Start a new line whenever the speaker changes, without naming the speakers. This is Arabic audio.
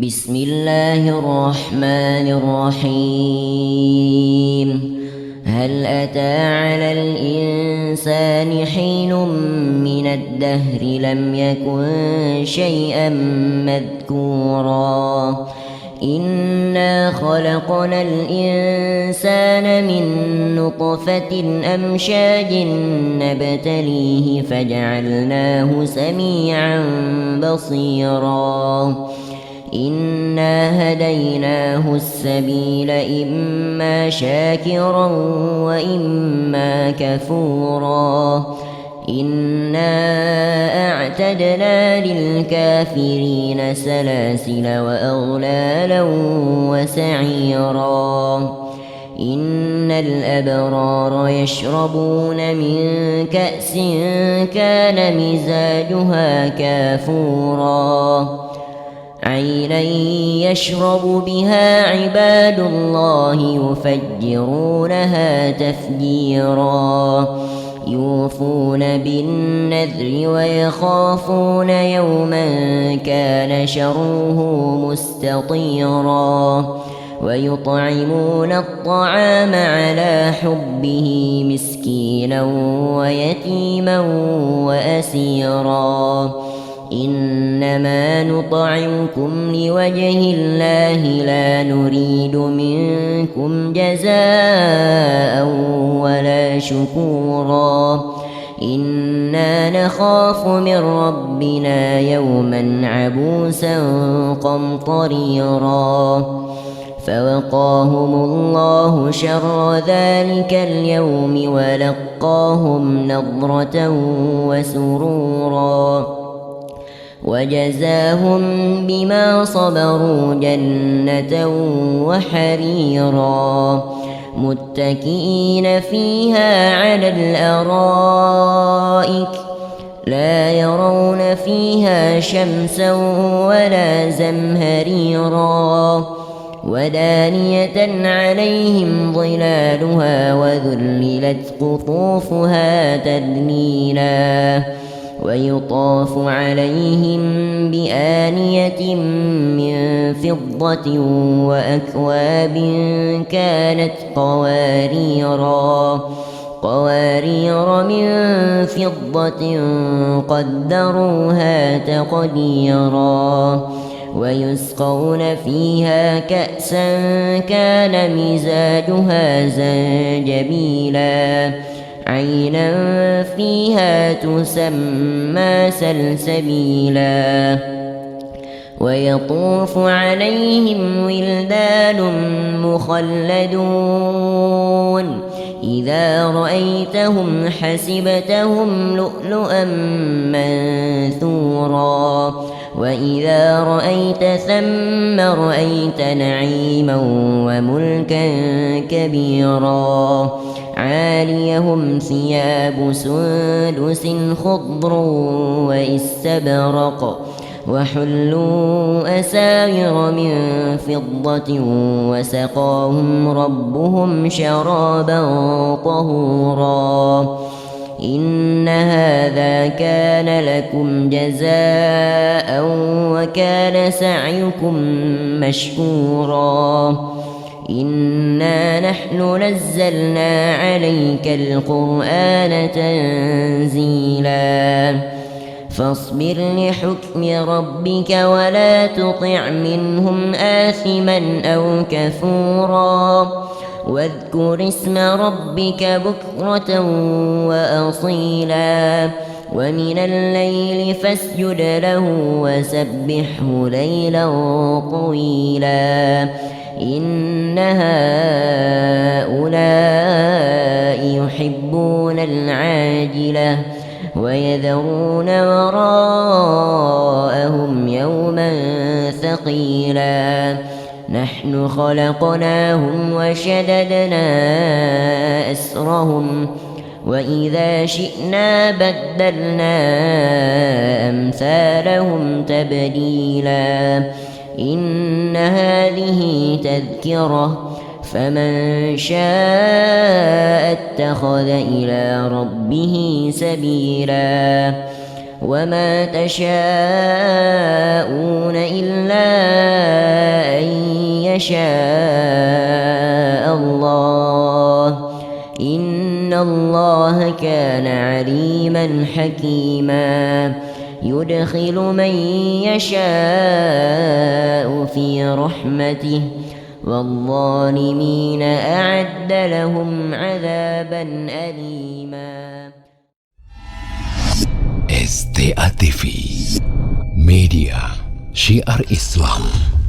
بسم الله الرحمن الرحيم. هل أتى على الإنسان حين من الدهر لم يكن شيئا مذكورا إنا خلقنا الإنسان من نطفة أمشاج نبتليه فجعلناه سميعا بصيرا إنا هديناه السبيل إما شاكرا وإما كفورا إنا أعتدنا للكافرين سلاسل وأغلالا وسعيرا إن الأبرار يشربون من كأس كان مزاجها كافورا عينا يشرب بها عباد الله يفجرونها تفجيرا يوفون بالنذر ويخافون يوما كان شره مستطيرا ويطعمون الطعام على حبه مسكينا ويتيما وأسيرا إنما نطعمكم لوجه الله لا نريد منكم جزاء ولا شكورا إنا نخاف من ربنا يوما عبوسا قمطريرا فوقاهم الله شر ذلك اليوم ولقاهم نضرة وسرورا وجزاهم بما صبروا جنة وحريرا متكئين فيها على الأرائك لا يرون فيها شمسا ولا زمهريرا ودانية عليهم ظلالها وذللت قطوفها تذليلا ويطاف عليهم بآنية من فضة وأكواب كانت قوارير من فضة قدروها تقديرا ويسقون فيها كأسا كان مزاجها زنجبيلا عينا فيها تسمى سلسبيلا ويطوف عليهم ولدان مخلدون إذا رأيتهم حسبتهم لؤلؤا منثورا وإذا رأيت ثم رأيت نعيما وملكا كبيرا عاليهم ثياب سندس خضر واستبرق وحلوا أساور من فضة وسقاهم ربهم شرابا طهورا إن هذا كان لكم جزاء وكان سعيكم مشكورا إنا نحن نزلنا عليك القرآن تنزيلا فاصبر لحكم ربك ولا تطع منهم آثما أو كفورا واذكر اسم ربك بكرة وأصيلا ومن الليل فاسجد له وسبحه ليلا طويلا إن هؤلاء يحبون العاجلة ويذرون وراءهم يوما ثقيلا نحن خلقناهم وشددنا أسرهم وإذا شئنا بدلنا أمثالهم تبديلا إن هذه تذكرة فمن شاء اتخذ إلى ربه سبيلا وما تشاءون إلا يشاء الله إن الله كان عليما حكيما يدخل من يشاء في رحمته والظالمين أعد لهم عذابا أليما.
STA TV Media Syiar Islam.